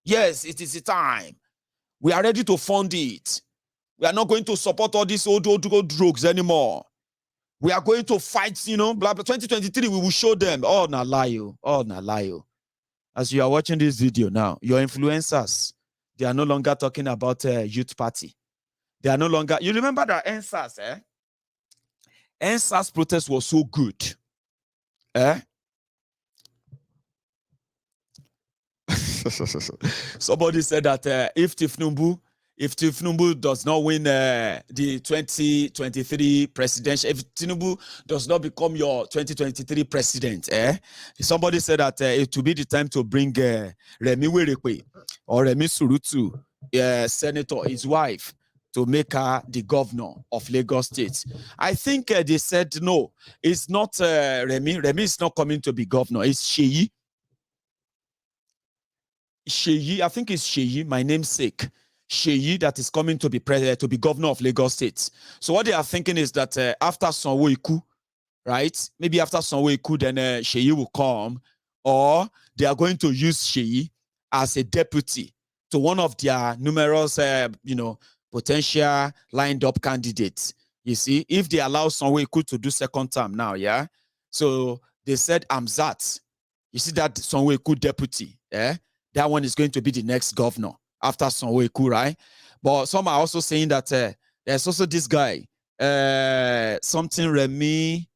Yes, it is the time. We are ready to fund it. We are not going to support all these old drugs anymore. We are going to fight, blah, blah. 2023, we will show them. Oh, na lie. Oh, na lie. As you are watching this video now, your influencers, they are no longer talking about youth party. They are no longer, you remember that NSAS, NSAS protest was so good. Somebody said that if Tinubu does not win the 2023 presidential, if Tinubu does not become your 2023 president, somebody said that it will be the time to bring Remi Werekwe or Remi Surutu, senator, his wife, to make her the governor of Lagos State. I think they said no, it's not Remi. Remi is not coming to be governor. It's Sheyi. Sheyi, I think it's Sheyi, my namesake. Sheyi that is coming to be governor of Lagos State. So what they are thinking is that after Sanwo-Iku, right? Maybe after Sanwo-Iku, then Sheyi will come, or they are going to use Sheyi as a deputy to one of their numerous, potential lined up candidates. You see, if they allow Sanwo-Iku to do second term now, yeah. So they said Amzat. You see that Sanwo-Iku deputy, that one is going to be the next governor after Sanwo-Iku, right? But some are also saying that there's also this guy, something Remi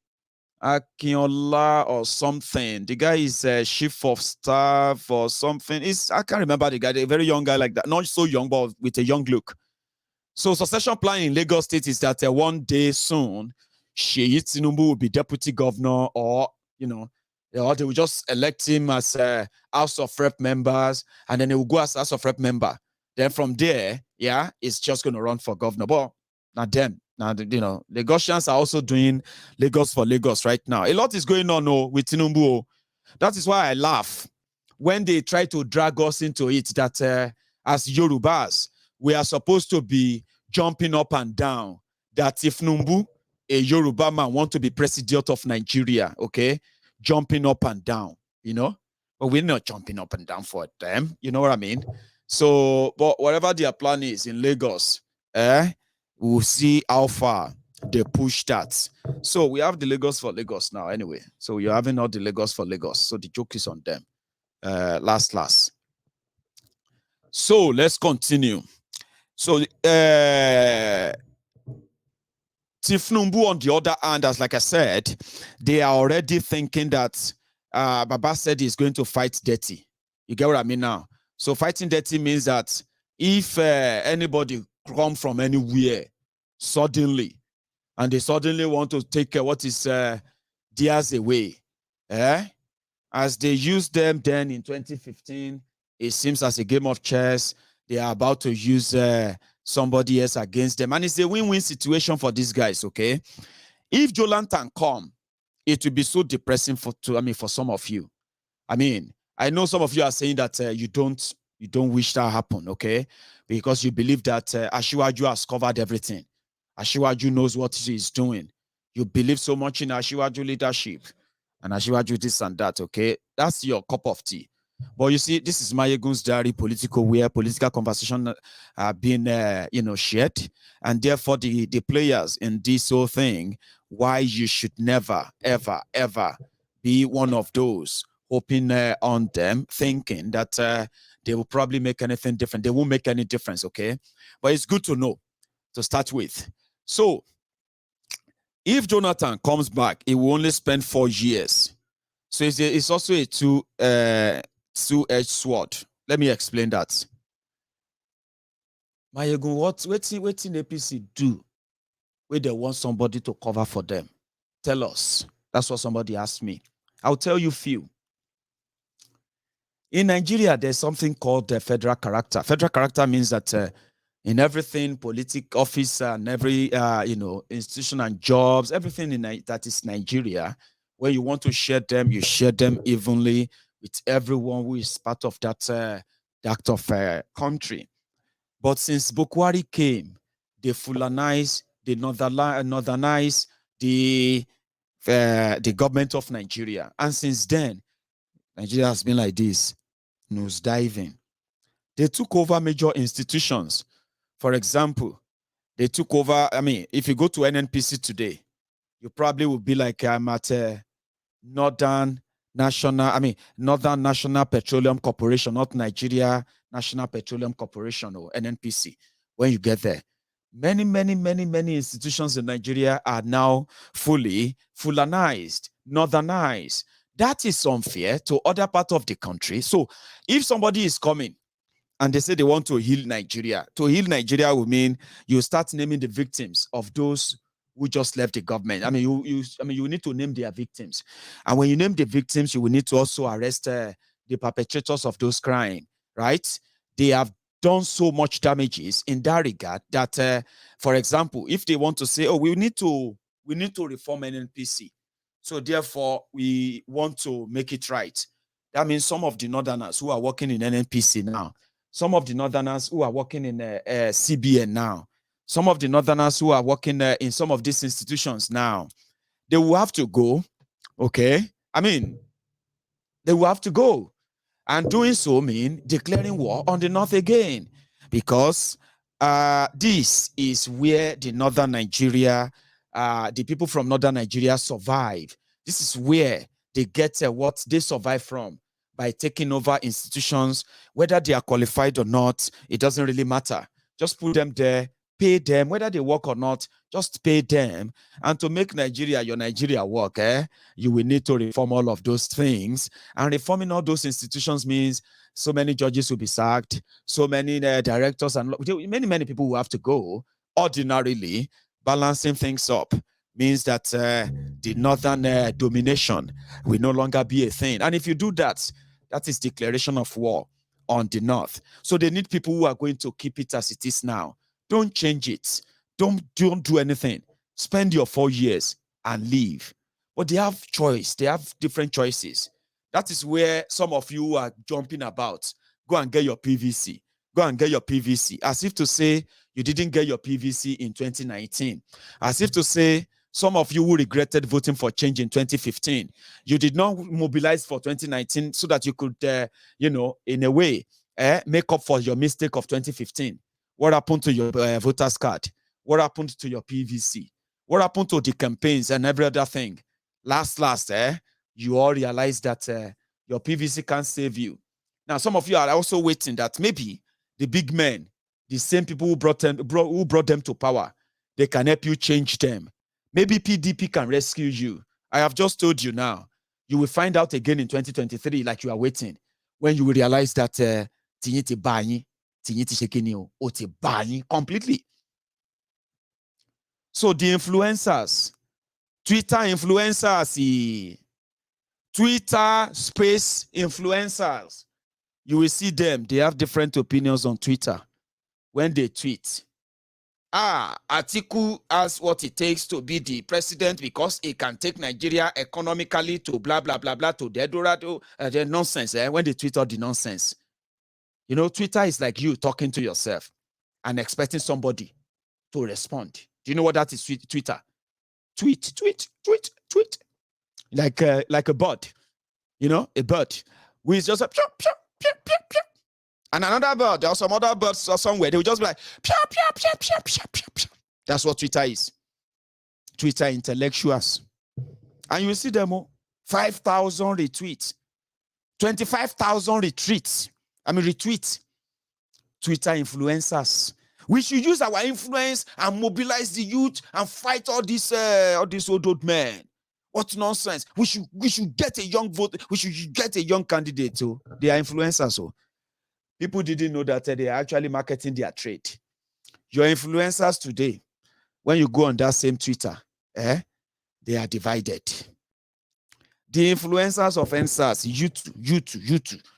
Akinola or something. The guy is chief of staff or something. I can't remember the guy, a very young guy like that. Not so young, but with a young look. So succession plan in Lagos State is that one day soon, Sheyi Tinubu will be deputy governor, or they will just elect him as House of Rep members, and then he will go as House of Rep member. Then from there, it's just going to run for governor. But not them. Now, Lagosians are also doing Lagos for Lagos right now. A lot is going on with Tinubu. That is why I laugh when they try to drag us into it that as Yorubas, we are supposed to be jumping up and down. That if Tinubu, a Yoruba man, want to be president of Nigeria, okay, jumping up and down, but we're not jumping up and down for them. You know what I mean? So, but whatever their plan is in Lagos, we'll see how far they push that. So we have the Lagos for Lagos now anyway. So you're having all the Lagos for Lagos. So the joke is on them. Last. So let's continue. So Tinubu, on the other hand, as like I said, they are already thinking that Baba said he's going to fight dirty. You get what I mean now? So fighting dirty means that if anybody come from anywhere suddenly, and they suddenly want to take what is theirs away, as they used them then in 2015, it seems as a game of chess, they are about to use somebody else against them. And it's a win-win situation for these guys, okay? If Joe Lantern come, it will be so depressing for some of you. I mean, I know some of you are saying that you don't wish that happen, okay? Because you believe that Asiwaju has covered everything. Asiwaju knows what he's doing. You believe so much in Asiwaju leadership and Asiwaju this and that, okay? That's your cup of tea. But you see, this is Mayegun's diary, where political conversation are being, shared. And therefore, the players in this whole thing, why you should never, ever, ever be one of those hoping on them, thinking that they will probably make anything different. They won't make any difference, okay? But it's good to know, to start with. So, if Jonathan comes back, he will only spend 4 years. So it's also a two-edged sword. Let me explain that. Mayegun, what APC do where they want somebody to cover for them? Tell us. That's what somebody asked me. I'll tell you few. In Nigeria, there's something called the federal character. Federal character means that in everything, political office and every institution and jobs, everything that is Nigeria, when you want to share them, you share them evenly with everyone who is part of that country. But since Bukwari came, they Fulanized, they northernized the government of Nigeria. And since then, Nigeria has been like this, nose diving. They took over major institutions. For example, they took over, I mean, if you go to NNPC today, you probably will be like, I'm at Northern National Petroleum Corporation, not Nigeria National Petroleum Corporation or NNPC. When you get there, many institutions in Nigeria are now fully Fulanized, Northernized. That is unfair to other parts of the country. So if somebody is coming and they say they want to heal Nigeria, will mean you start naming the victims of those who just left the government. I mean, you need to name their victims, and when you name the victims, you will need to also arrest the perpetrators of those crimes. Right? They have done so much damages in that regard that, for example, if they want to say, "Oh, we need to reform NNPC," so therefore we want to make it right. That means some of the northerners who are working in NNPC now, some of the northerners who are working in CBN now, some of the northerners who are working in some of these institutions now, they will have to go. Okay. I mean, they will have to go. And doing so mean declaring war on the North again, because this is where the northern Nigeria, the people from northern Nigeria survive. This is where they get what they survive from, by taking over institutions, whether they are qualified or not. It doesn't really matter. Just put them there, pay them, whether they work or not, just pay them. And to make Nigeria your Nigeria work, you will need to reform all of those things. And reforming all those institutions means so many judges will be sacked, so many directors, and many people will have to go. Ordinarily, balancing things up means that the northern domination will no longer be a thing. And if you do that, that is declaration of war on the north. So they need people who are going to keep it as it is now. Don't change it. Don't do anything. Spend your 4 years and leave. But they have choice. They have different choices. That is where some of you are jumping about. Go and get your PVC. Go and get your PVC. As if to say you didn't get your PVC in 2019. As if to say some of you who regretted voting for change in 2015, you did not mobilize for 2019 so that you could, in a way, make up for your mistake of 2015. What happened to your voter's card? What happened to your PVC? What happened to the campaigns and every other thing? Last, you all realize that your PVC can't save you. Now, some of you are also waiting that maybe the big men, the same people who brought them to power, they can help you change them. Maybe PDP can rescue you. I have just told you now. You will find out again in 2023, like you are waiting, when you will realize that completely. So the influencers, Twitter influencers, Twitter space influencers, you will see them. They have different opinions on Twitter when they tweet. Atiku has what it takes to be the president because he can take Nigeria economically to blah, blah, blah, blah, to the Eldorado, the nonsense, when they tweet all the nonsense. You know, Twitter is like you talking to yourself and expecting somebody to respond. Do you know what that is, Twitter? Tweet. Like a bird, a bird who is just a pew, pew, pew, pew, pew. And another bird, there are some other birds somewhere, they will just be like, pew, pew, pew, pew, pew, pew, pew. That's what Twitter is. Twitter intellectuals. And you will see them 5,000 retweets, 25,000 retweets. Twitter influencers. We should use our influence and mobilize the youth and fight all these old men. What nonsense! We should get a young vote. We should get a young candidate. So they are influencers. So people didn't know that they are actually marketing their trade. Your influencers today, when you go on that same Twitter, they are divided. The influencers of NSAS,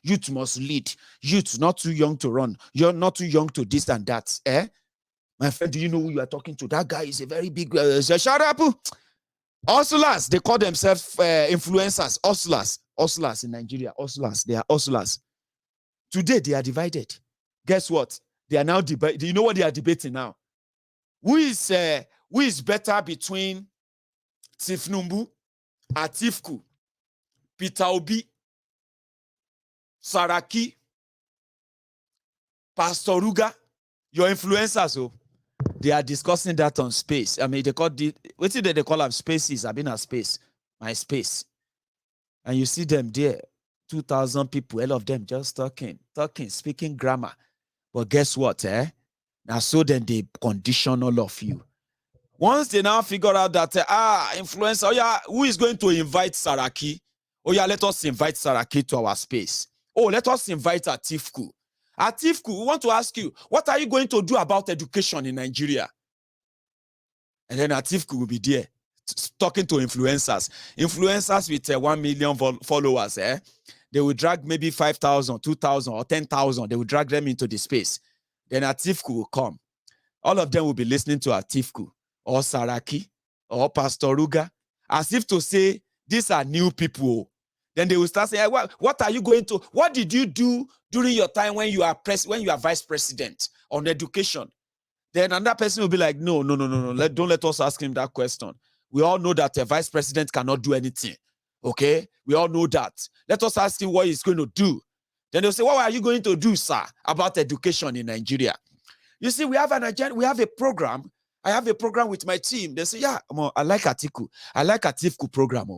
youth must lead. Youth, not too young to run. You're not too young to this and that. My friend, do you know who you are talking to? That guy is a very big. Shut up. Hustlers, they call themselves influencers. Hustlers in Nigeria. They are hustlers. Today, they are divided. Guess what? They are now debating. Do you know what they are debating now? Who is better between Tinubu, Atiku, Peter Obi, Saraki, Pastor Ruga, your influencers, oh, they are discussing that on space. I mean, they call what did they call them? Spaces. I've been at space, my space. And you see them there, 2,000 people, all of them just talking, speaking grammar. But guess what, Now, so then they condition all of you. Once they now figure out that, influencer, oh yeah, who is going to invite Saraki? Oh yeah, let us invite Saraki to our space. Oh, let us invite Atifku. Atifku, we want to ask you, what are you going to do about education in Nigeria? And then Atifku will be there talking to influencers. Influencers with 1 million followers, they will drag maybe 5,000, 2,000, or 10,000. They will drag them into the space. Then Atifku will come. All of them will be listening to Atifku or Saraki or Pastor Ruga, as if to say, these are new people. Then they will start saying, what are you going to, what did you do during your time when you are vice president on education? Then another person will be like, no, don't let us ask him that question. We all know that a vice president cannot do anything. Okay? We all know that. Let us ask him what he's going to do. Then they'll say, what are you going to do, sir, about education in Nigeria? You see, we have an agenda, we have a program. I have a program with my team. They say, yeah, I like Atiku. I like Atifku program.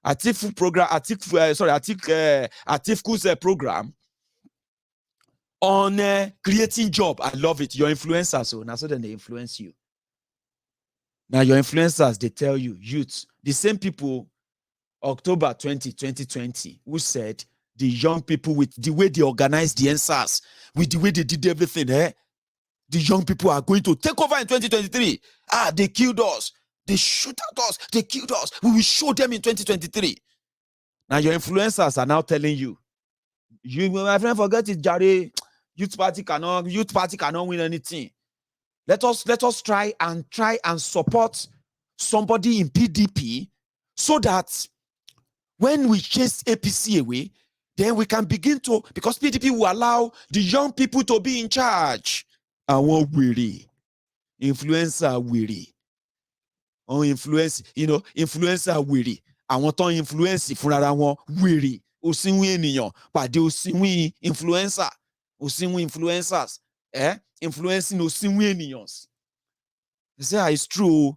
Atifku program, Atifku's program on creating job. I love it. Your influencers, so now so then they influence you. Now your influencers, they tell you, youth, the same people, October 2020, who said the young people with the way they organized the answers, with the way they did everything, the young people are going to take over in 2023. They killed us. They shoot at us. They killed us. We will show them in 2023. Now your influencers are now telling you, my friend, forget it, Jare. Youth party cannot win anything. Let us try and support somebody in PDP so that when we chase APC away, then we can begin to, because PDP will allow the young people to be in charge. Àwọn wèrè, influencer wèrè, influencer wèrè, àwọn tó influence fúnra wọn wèrè, òsínwín ènìyàn pàdé òsínwín influencer, òsínwín influencers, influencing òsínwín ènìyàn. They say, it's true.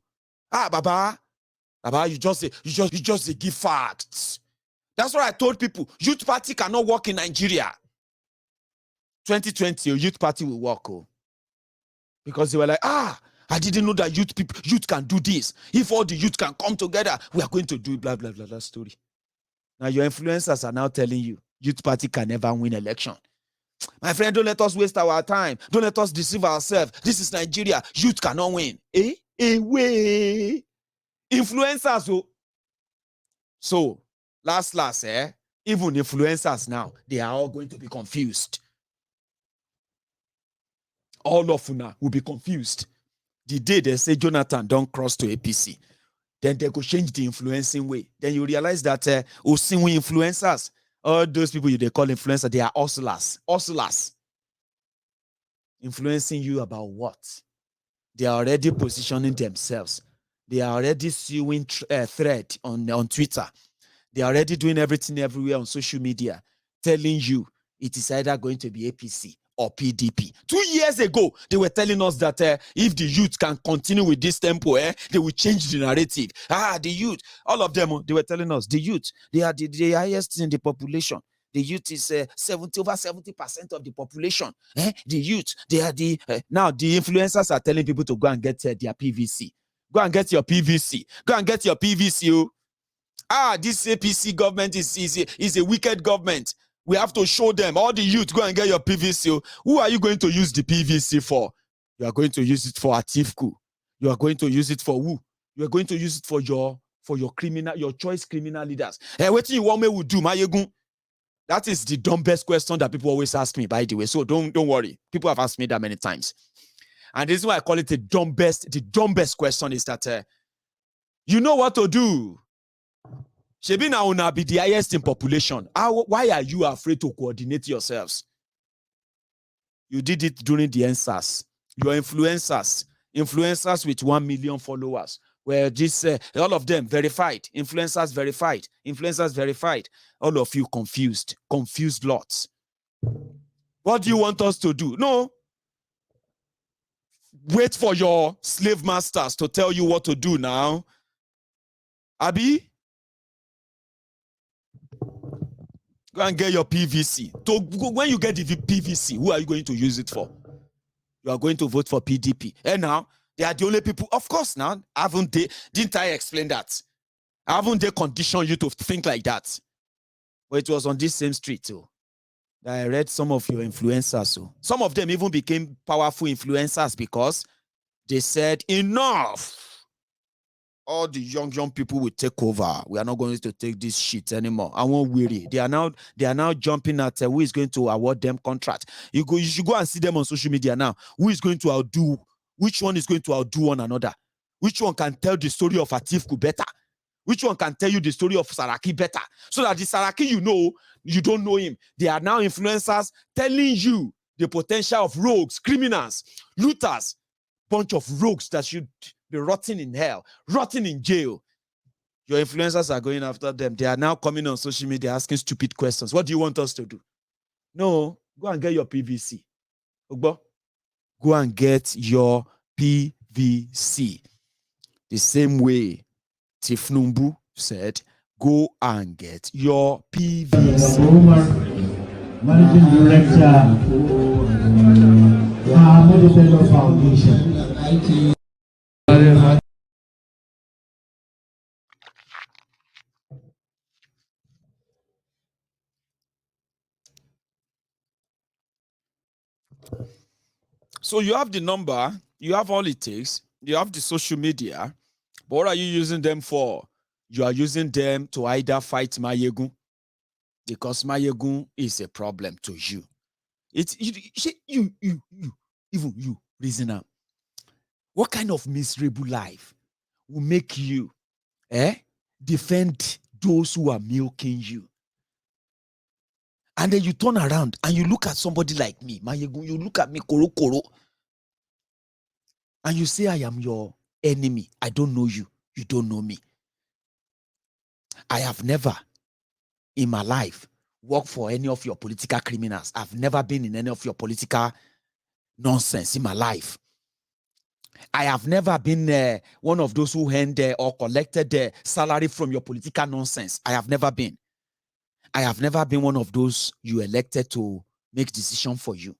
Baba, you just give facts. That's what I told people. Youth party cannot work in Nigeria. 2020, youth party will work. Because they were like, I didn't know that youth can do this. If all the youth can come together, we are going to do blah, blah, blah, that story. Now your influencers are now telling you, youth party can never win election. My friend, don't let us waste our time. Don't let us deceive ourselves. This is Nigeria. Youth cannot win. Way. Influencers. So, last, even influencers now, they are all going to be confused. All of them will be confused. The day they say Jonathan don't cross to APC, then they go change the influencing way. Then you realize that Osinwi influencers, all those people they call influencers, they are hustlers. Influencing you about what? They are already positioning themselves. They are already sewing thread on Twitter. They are already doing everything everywhere on social media, telling you it is either going to be APC or PDP. 2 years ago, they were telling us that if the youth can continue with this tempo, they will change the narrative. The youth, all of them, they were telling us, the youth, they are the highest in the population. The youth is over 70% of the population. The youth, they are now the influencers are telling people to go and get their PVC. Go and get your PVC. Go and get your PVC. This APC government is a wicked government. We have to show them, all the youth, go and get your PVC. Who are you going to use the PVC for? You are going to use it for Atifku. You are going to use it for who? You are going to use it for your choice criminal leaders. What do you want me to do, Mayegun? That is the dumbest question that people always ask me, by the way. So don't worry. People have asked me that many times. And this is why I call it the dumbest question is that you know what to do. Shebi na una be the highest in population. Why are you afraid to coordinate yourselves? You did it during the NSAS. Your influencers with 1 million followers, where this all of them verified. Influencers verified. All of you confused lots. What do you want us to do? No. Wait for your slave masters to tell you what to do now. Abi? Go and get your PVC. When you get the PVC, who are you going to use it for? You are going to vote for PDP. And now, they are the only people. Of course, now, didn't I explain that? Haven't they conditioned you to think like that? But it was on this same street, too. I read some of your influencers. So some of them even became powerful influencers because they said, enough. All the young people will take over. We are not going to take this shit anymore. I won't worry. They are now jumping at who is going to award them contract. You should go and see them on social media now. Who is going to outdo? Which one is going to outdo one another? Which one can tell the story of Atifku better? Which one can tell you the story of Saraki better? So that the Saraki you don't know him. They are now influencers telling you the potential of rogues, criminals, looters, bunch of rogues that should be rotting in hell, rotting in jail. Your influencers are going after them. They are now coming on social media asking stupid questions. What do you want us to do? No, go and get your PVC. Ogbo, go and get your PVC. The same way Tinubu said, go and get your PVC. Managing Director, Independent Foundation. So you have the number, you have all it takes, you have the social media, but what are you using them for? You are using them to either fight Mayegun, because Mayegun is a problem to you. It's you, even you, reasoner. What kind of miserable life will make you defend those who are milking you? And then you turn around and you look at somebody like me, Mayegun, you look at me, Koro, and you say, I am your enemy. I don't know you. You don't know me. I have never in my life worked for any of your political criminals. I've never been in any of your political nonsense in my life. I have never been one of those who earned or collected salary from your political nonsense. I have never been. I have never been one of those you elected to make decisions for you.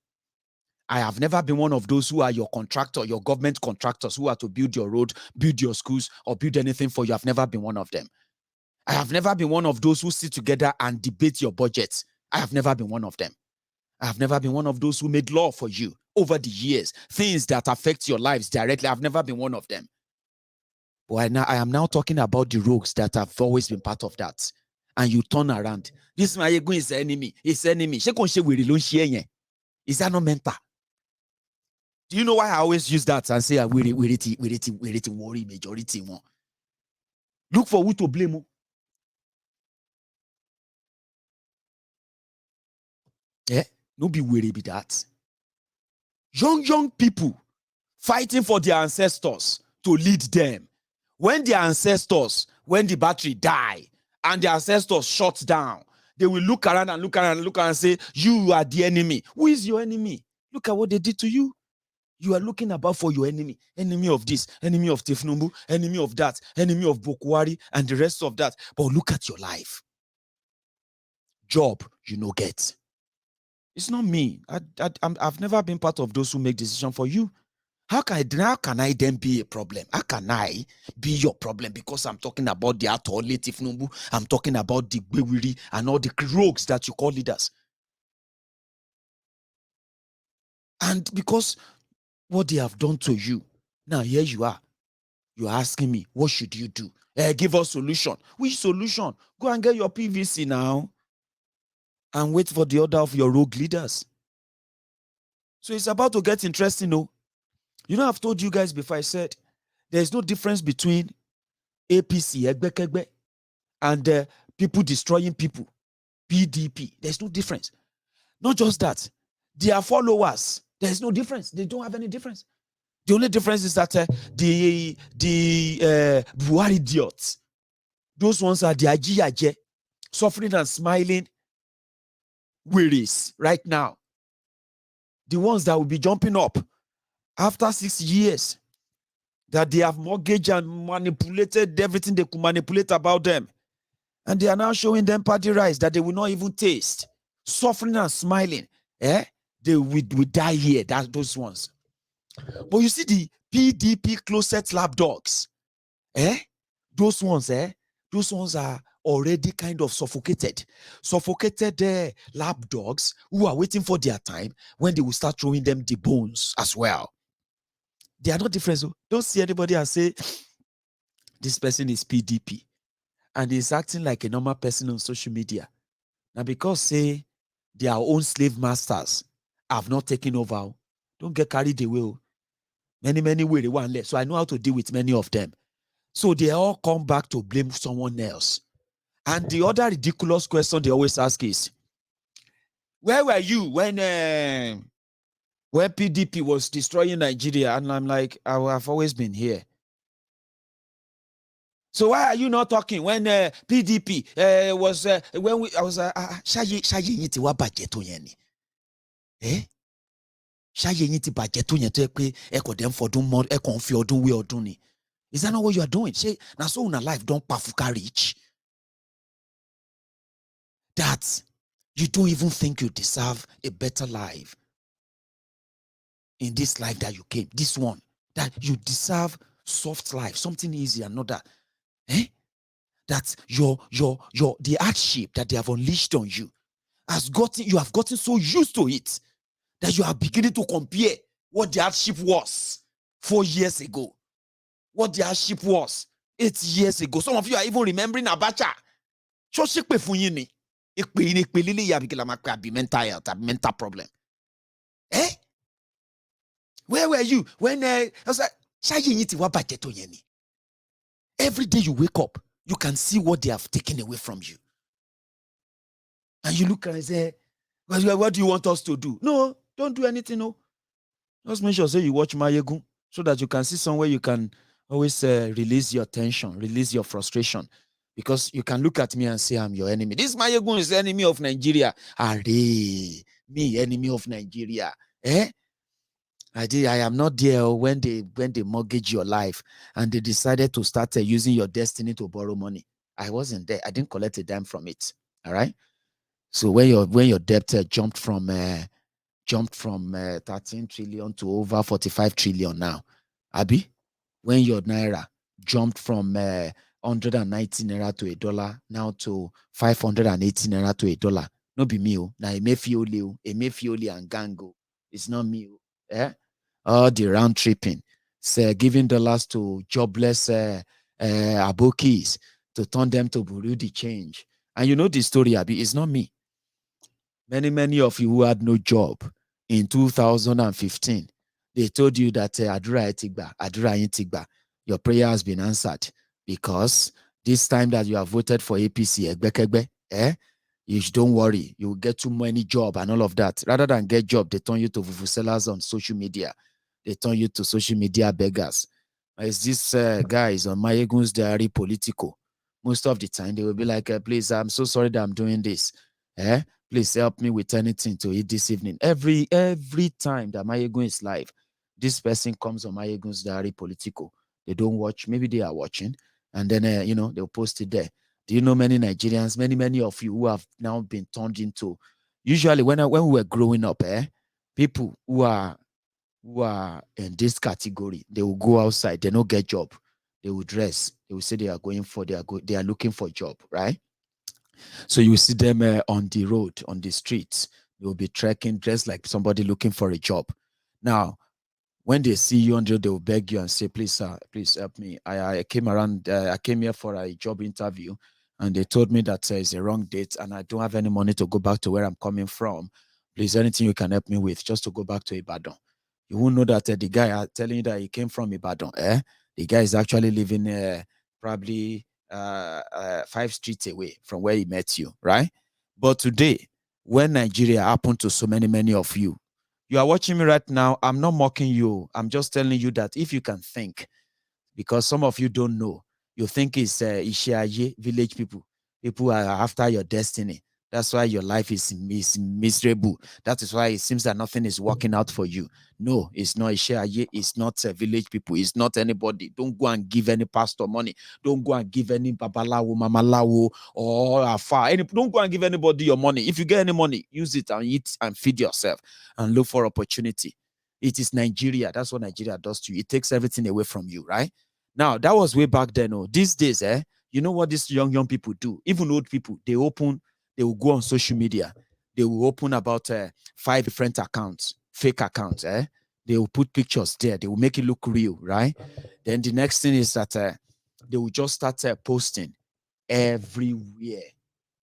I have never been one of those who are your contractor, your government contractors who are to build your road, build your schools, or build anything for you. I've never been one of them. I have never been one of those who sit together and debate your budget. I have never been one of them. I have never been one of those who made law for you over the years, things that affect your lives directly. I've never been one of them. But I am now talking about the rogues that have always been part of that. And you turn around. This Mayegun is the enemy. It's enemy. Is that not mental? Do you know why I always use that and say we worry majority one? Look for who to blame. Yeah, no be worry be that. Young people fighting for their ancestors to lead them. When their ancestors, when the battery die and the ancestors shut down, they will look around and say, you are the enemy. Who is your enemy? Look at what they did to you. You are looking about for your enemy. Enemy of this, enemy of Tinubu, enemy of that, enemy of Bokwari, and the rest of that. But look at your life. Job, you know, get. It's not me. I've never been part of those who make decisions for you. How can I then be a problem? How can I be your problem? Because I'm talking about the Atole Tinubu, I'm talking about the Bewiri and all the rogues that you call leaders. And because what they have done to you, now here you are. You're asking me, what should you do? Give us solution. Which solution? Go and get your PVC now and wait for the order of your rogue leaders. So it's about to get interesting, no? You know, I've told you guys before, I said, there's no difference between APC, and people destroying people, PDP. There's no difference. Not just that. Their followers, there's no difference. They don't have any difference. The only difference is that the Buhari idiots, those ones are the Ajiyaje, suffering and smiling wearies right now. the ones that will be jumping up after 6 years, that they have mortgaged and manipulated everything they could manipulate about them. And they are now showing them party rice that they will not even taste. Suffering and smiling. They will die here. That's those ones. But you see the PDP closet lapdogs. Those ones are already kind of suffocated lapdogs who are waiting for their time when they will start throwing them the bones as well. They are not different. So don't see anybody and say this person is PDP and is acting like a normal person on social media. Now, because say their own slave masters have not taken over, don't get carried away. Many way they want less. So I know how to deal with many of them. So they all come back to blame someone else. And the other ridiculous question they always ask is, where were you when PDP was destroying Nigeria? And I'm like, I've always been here. So why are you not talking when PDP was when we I was shaye yiti wa budget to yeni? Shaye yiti budget to yeni to ekwe ekodem fodun more ekon fi odun we odun ni. Is that not what you are doing? Say na so una life don't pafuka reach. That you don't even think you deserve a better life in this life that you came. This one, that you deserve soft life, something easy, another. That the hardship that they have unleashed on you you have gotten so used to it that you are beginning to compare what the hardship was 4 years ago, what the hardship was 8 years ago. Some of you are even remembering Abacha. Mental health, mental problem. Where were you when I was like, every day you wake up, you can see what they have taken away from you. And you look and say, what do you want us to do? No, don't do anything. No. Just make sure you watch Mayegun so that you can see somewhere you can always release your tension, release your frustration. Because you can look at me and say, I'm your enemy. This Mayegun is the enemy of Nigeria. Are me, enemy of Nigeria. I am not there when they mortgage your life and they decided to start using your destiny to borrow money. I wasn't there. I didn't collect a dime from it. All right. So when your debt jumped from 13 trillion to over 45 trillion now, Abi, when your naira jumped from 190 naira to $1 now to 580 naira to $1, no be me. Now Emefiole and Gango. It's not me. All the round tripping, giving dollars to jobless abokis to turn them to Burundi di change. And you know the story, Abi, it's not me. Many of you who had no job in 2015, they told you that Adura Etigba, your prayer has been answered because this time that you have voted for APC, you don't worry, you will get too many job and all of that. Rather than get job, they turn you to vuvuzelas on social media. They turn you to social media beggars. Is this guys on Mayegun's Diary Politico? Most of the time, they will be like, please, I'm so sorry that I'm doing this. Please help me with anything to eat this evening. Every time that Mayegun is live, this person comes on Mayegun's Diary Politico. They don't watch. Maybe they are watching. And then, they'll post it there. Do you know many Nigerians, many of you who have now been turned into, usually when we were growing up, people who are in this category, they will go outside, they don't get job, they will dress, they will say they are looking for a job, right? So you see them on the road, on the streets, they will be trekking, dressed like somebody looking for a job. Now, when they see you, they will beg you and say, please, sir, please help me. I came here for a job interview, and they told me that it's a wrong date, and I don't have any money to go back to where I'm coming from. Please, anything you can help me with, just to go back to Ibadan. You won't know that the guy telling you that he came from Ibadan, the guy is actually living probably 5 streets away from where he met you, right? But today, when Nigeria happened to so many of you, you are watching me right now. I'm not mocking you. I'm just telling you that if you can think, because some of you don't know, you think it's Ishiaye village people. People are after your destiny. That's why your life is miserable. That is why it seems that nothing is working out for you. No, it's not Ishaye, it's not village people, it's not anybody. Don't go and give any pastor money. Don't go and give any babalawo, mamalawo, or afa. Don't go and give anybody your money. If you get any money, use it and eat and feed yourself and look for opportunity. It is Nigeria. That's what Nigeria does to you. It takes everything away from you, right? Now, that was way back then. Oh, these days, you know what these young people do? Even old people, they will go on social media. They will open about 5 different accounts, fake accounts. They will put pictures there. They will make it look real, right? Then the next thing is that they will just start posting everywhere,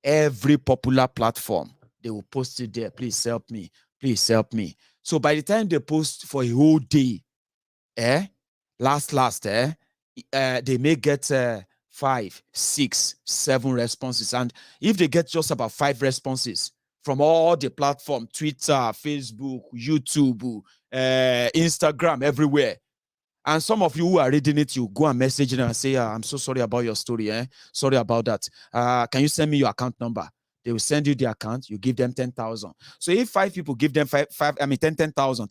every popular platform. They will post it there. Please help me. Please help me. So by the time they post for a whole day, they may get 5, 6, 7 responses. And if they get just about 5 responses from all the platform, Twitter, Facebook, YouTube, Instagram, everywhere, and some of you who are reading it, you go and message them and say, I'm so sorry about your story. Sorry about that. Can you send me your account number? They will send you the account. You give them 10,000. So if 5 people give them 10,000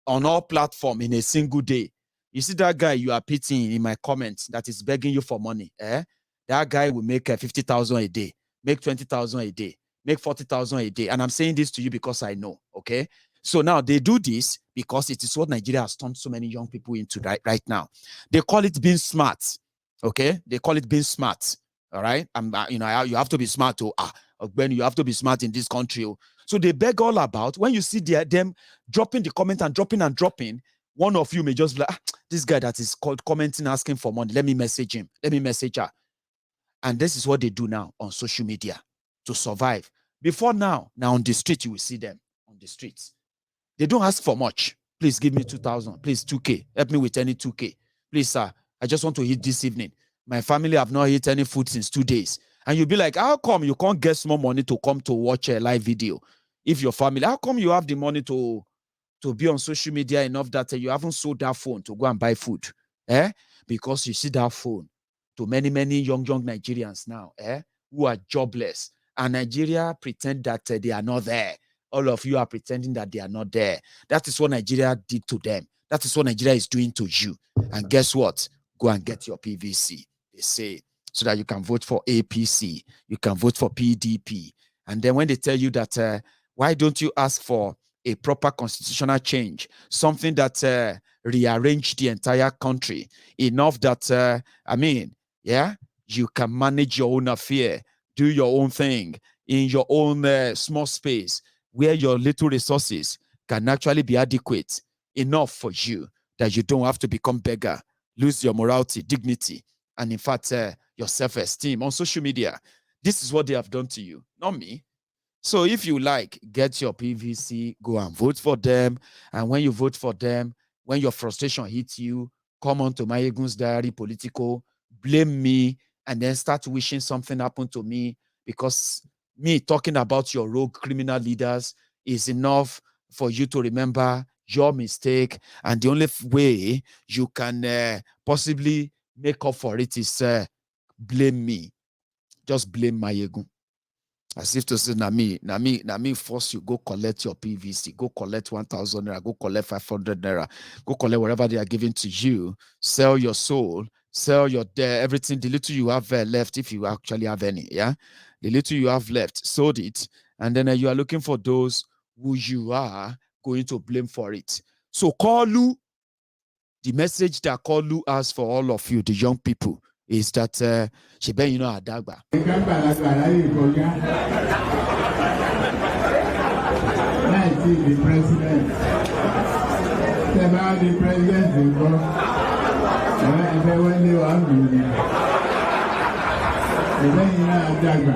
on all platform in a single day, you see that guy you are pitying in my comments that is begging you for money. That guy will make 50,000 a day, make 20,000 a day, make 40,000 a day. And I'm saying this to you because I know. Okay. So now they do this because it is what Nigeria has turned so many young people into right now. They call it being smart. Okay. They call it being smart. All right. You have to be smart. Ben, you have to be smart in this country. So they beg all about when you see them dropping the comment and dropping, one of you may just be like, this guy that is called commenting, asking for money. Let me message him. Let me message her. And this is what they do now on social media to survive. Before now on the street, you will see them on the streets. They don't ask for much. Please give me 2,000. Please, 2K. Help me with any 2K. Please, sir, I just want to eat this evening. My family have not eaten any food since 2 days. And you'll be like, how come you can't get small money to come to watch a live video? If your family, how come you have the money to be on social media enough that you haven't sold that phone to go and buy food? Because you see that phone to many young Nigerians now, who are jobless. And Nigeria pretend that they are not there. All of you are pretending that they are not there. That is what Nigeria did to them. That is what Nigeria is doing to you. And guess what? Go and get your PVC, they say, so that you can vote for APC. You can vote for PDP. And then when they tell you that, why don't you ask for a proper constitutional change, something that rearranged the entire country enough that, you can manage your own affair, do your own thing in your own small space, where your little resources can actually be adequate enough for you that you don't have to become beggar, lose your morality, dignity, and in fact, your self-esteem on social media. This is what they have done to you, not me. So if you like, get your PVC, go and vote for them. And when you vote for them, when your frustration hits you, come on to Mayegun's Diary Political, blame me, and then start wishing something happened to me, because me talking about your rogue criminal leaders is enough for you to remember your mistake. And the only way you can possibly make up for it is blame me. Just blame Mayegun. As if to say, na me force you, go collect your PVC, go collect 1,000 naira, go collect 500 naira, go collect whatever they are giving to you, sell your soul, sell your everything, the little you have left, if you actually have any, the little you have left, sold it, and then you are looking for those who you are going to blame for it. So Kalu, the message that Kalu has for all of you, the young people, is that Sheben, Adagba. The president. The president will go. When they were angry. Adagba.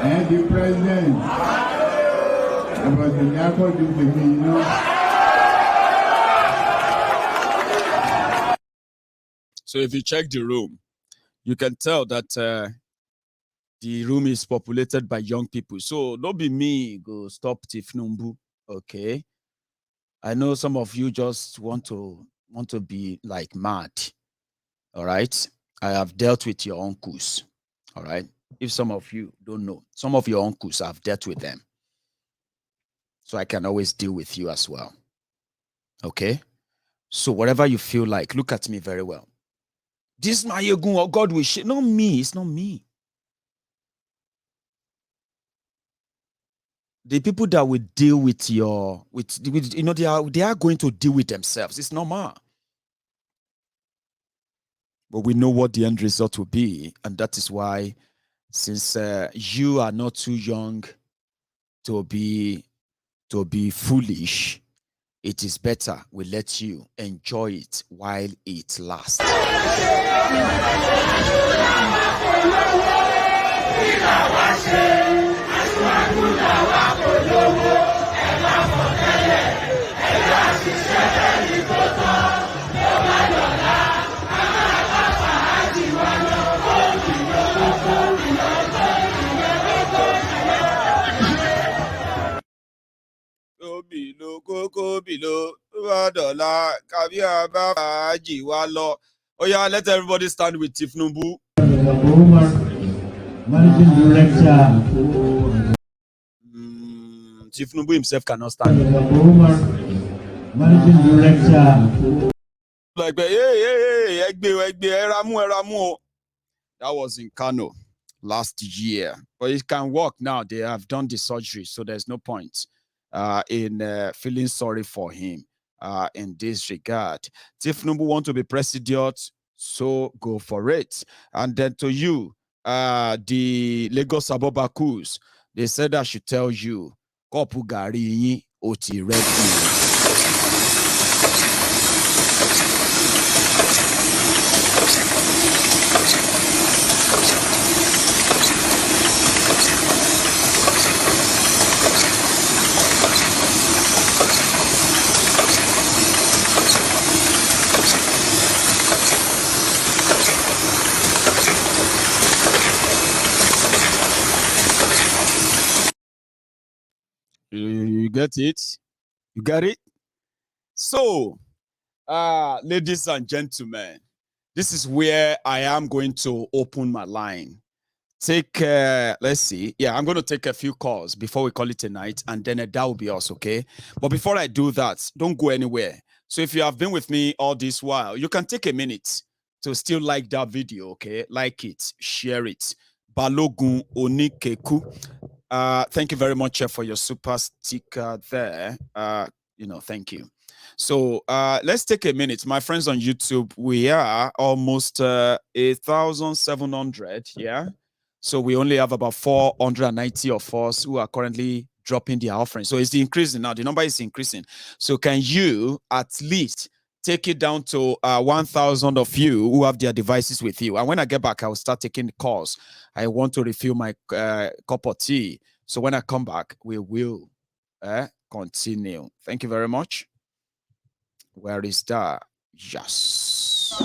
And the president. But the Yako did to me, So if you check the room, you can tell that the room is populated by young people. So don't be me, go stop Tinubu, okay? I know some of you just want to be like mad. All right. I have dealt with your uncles. All right. If some of you don't know, some of your uncles, I've dealt with them. So I can always deal with you as well. Okay. So whatever you feel like, look at me very well. This Mayegun or God will shit. Not me. It's not me. The people that will deal with your with you know, they are going to deal with themselves. It's normal. But we know what the end result will be, and that is why, since you are not too young to be foolish, it is better we let you enjoy it while it lasts. Oh yeah, let everybody stand with Tinubu. Managing Director. Tinubu himself cannot stand. Managing Director. Like, that was in Kano last year, but it can work now. They have done the surgery, so there's no point in feeling sorry for him in this regard. Tinubu want to be president, so go for it. And then to you, the Lagos Abobakus, they said I should tell you, Kopu Gari Oti Ready. You get it? You got it? So, ladies and gentlemen, this is where I am going to open my line. Take, let's see. Yeah, I'm going to take a few calls before we call it a night, and then that will be us, okay? But before I do that, don't go anywhere. So if you have been with me all this while, you can take a minute to still like that video, okay? Like it, share it. Balogun Onikeku. Thank you very much for your super sticker there. Thank you. So let's take a minute. My friends on YouTube, we are almost 1,700. Yeah. So we only have about 490 of us who are currently dropping their offering. So it's increasing now. The number is increasing. So can you at least take it down to 1,000 of you who have their devices with you? And when I get back, I will start taking the calls. I want to refill my cup of tea. So when I come back, we will continue. Thank you very much. Where is that? Yes.